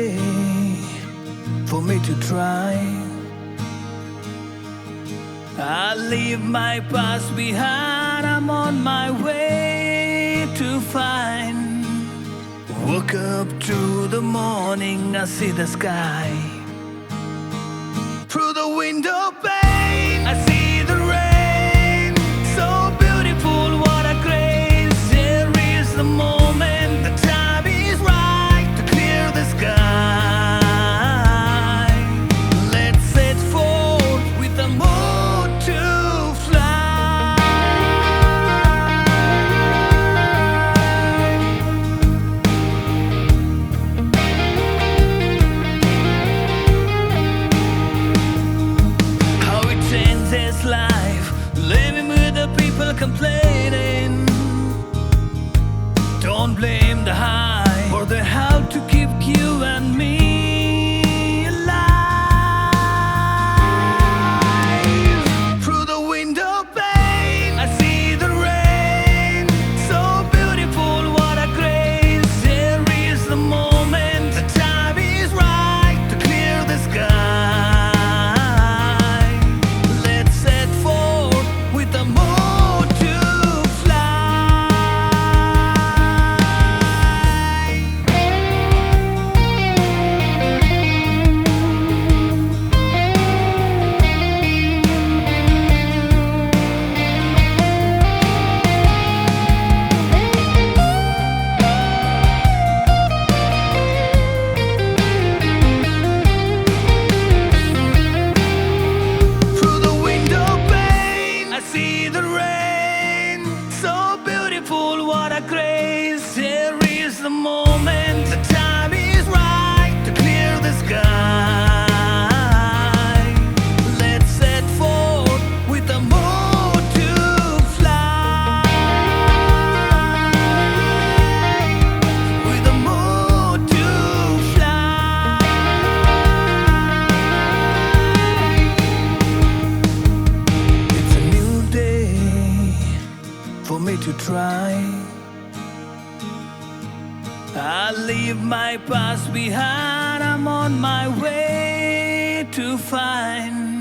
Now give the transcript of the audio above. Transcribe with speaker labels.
Speaker 1: day for me to try. I leave my past behind, I'm on my way to find. Woke up to the morning, I see the sky. Through the window pane, I see the rain. So beautiful, what a grace. There is the moment, the time is right to clear the sky. Let's set forth with the mood to fly. How it changes life, living with the people complaining. Don't blame the high or the how to keep you and me alive. Through the window pane, I see the rain. So beautiful, what a grace. There is the moment, the time is right to clear the sky. Let's set forth with the mood to fly. Through the window pane, I see the rain. So beautiful, what a grace. There is the moment, the time is right to clear the sky. Let's set forth with the mood to fly. With the mood to fly. It's a new day for me to try. I leave my past behind, I'm on my way to find.